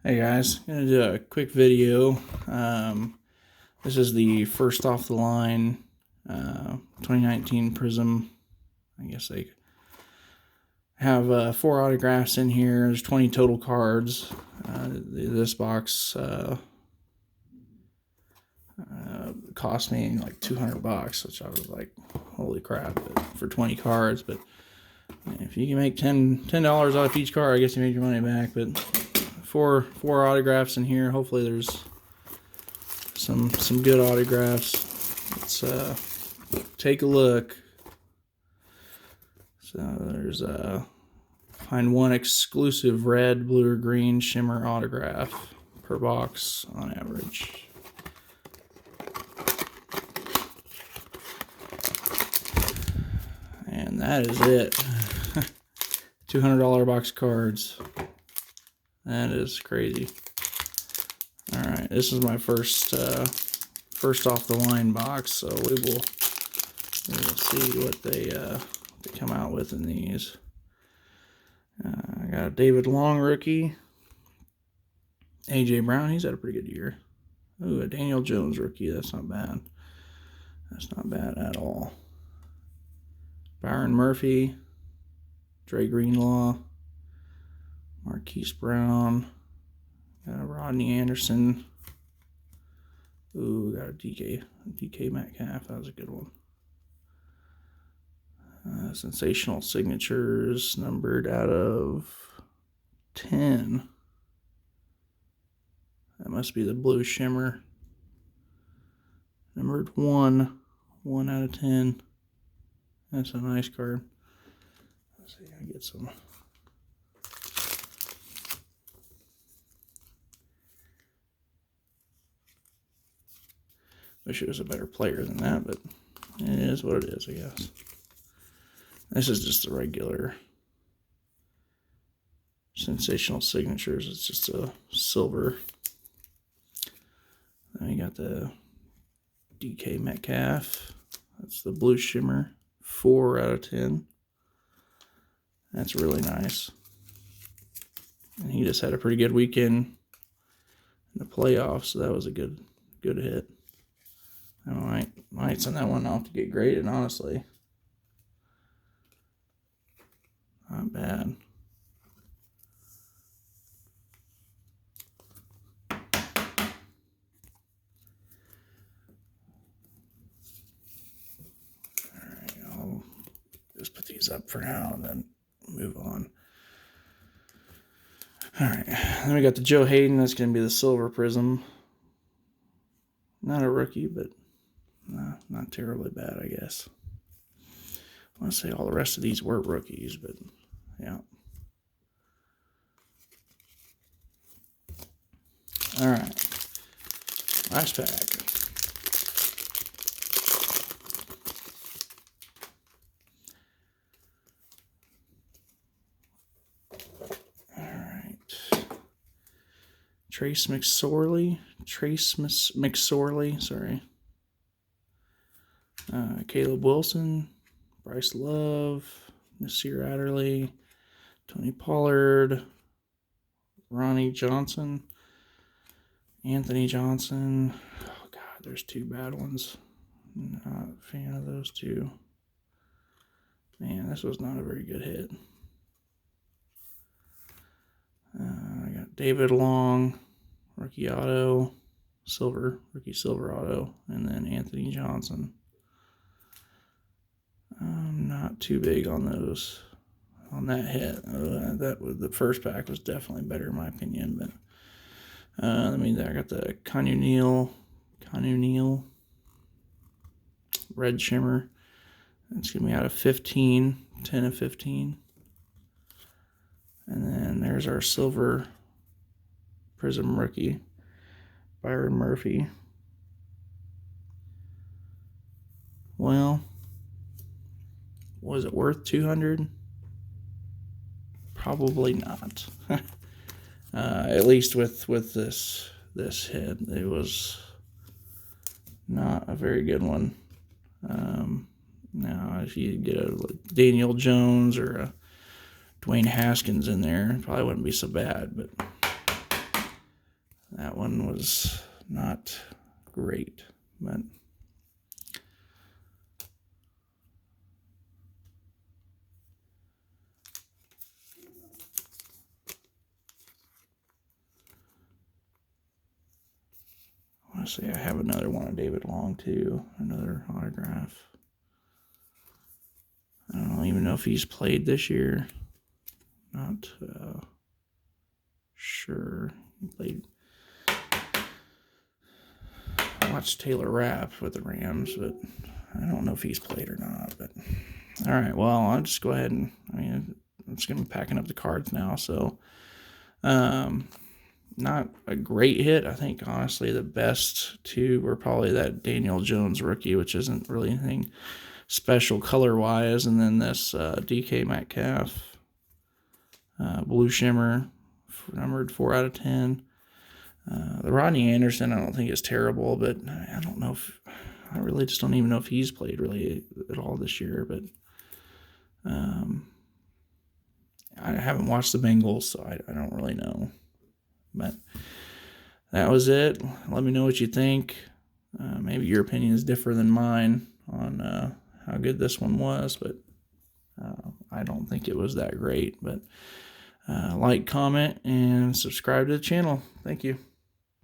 Hey guys, gonna do a quick video. This is the first off the line 2019 Prizm. I guess they have 4 autographs in here. There's 20 total cards. This box cost me like $200, which I was like, holy crap, for 20 cards. But if you can make $10 off each card, I guess you made your money back. But four autographs in here. Hopefully there's some good autographs. Let's take a look. So there's find one exclusive red, blue, or green shimmer autograph per box on average. And that is it. $200 box cards. That is crazy. All right, this is my first off the line box, so we will see what they come out with in these. I got a David Long rookie, AJ Brown. He's had a pretty good year. Ooh, a Daniel Jones rookie. That's not bad. That's not bad at all. Byron Murphy, Dre Greenlaw, Marquise Brown, got a Rodney Anderson. Ooh, got a DK Metcalf. That was a good one. Sensational signatures, numbered out of 10. That must be the blue shimmer. Numbered 1 out of 10. That's a nice card. Let's see, I get some. Wish it was a better player than that, but it is what it is, I guess. This is just a regular sensational signatures. It's just a silver. Then you got the DK Metcalf. That's the blue shimmer. 4 out of 10. That's really nice. And he just had a pretty good weekend in the playoffs, so that was a good hit. I might send that one off to get graded, honestly. Not bad. Alright, I'll just put these up for now and then move on. Alright, then we got the Joe Hayden. That's going to be the silver Prizm. Not a rookie, but not terribly bad, I guess. I want to say all the rest of these were rookies, but yeah. All right. Last pack. All right. Trace McSorley, sorry. Caleb Wilson, Bryce Love, Nasir Adderley, Tony Pollard, Ronnie Johnson, Anthony Johnson. Oh, God, there's 2 bad ones. Not a fan of those 2. Man, this was not a very good hit. I got David Long, rookie auto, rookie silver auto, and then Anthony Johnson. I'm not too big on those, on that hit. The first pack was definitely better in my opinion, but I got the Conu Neal red shimmer. It's gonna be out of 15, 10 of 15. And then there's our silver Prizm rookie, Byron Murphy. Well, was it worth 200? Probably not. At least with this hit, it was not a very good one. Now, if you get a Daniel Jones or a Dwayne Haskins in there, it probably wouldn't be so bad. But That one was not great, but I want to say I have another one of David Long too, another autograph. I don't even know if he's played this year. Not sure. He played. I watched Taylor Rapp with the Rams, but I don't know if he's played or not. But all right, well, I'll just go ahead and I'm just gonna be packing up the cards now. So, not a great hit. I think honestly the best two were probably that Daniel Jones rookie, which isn't really anything special color wise, and then this DK Metcalf blue shimmer, numbered 4 out of 10. The Rodney Anderson, I don't think is terrible, but I don't know if I really just don't even know if he's played really at all this year. But I haven't watched the Bengals, so I don't really know. But that was it. Let me know what you think. Maybe your opinion is different than mine on how good this one was, but I don't think it was that great. But like, comment, and subscribe to the channel. Thank you.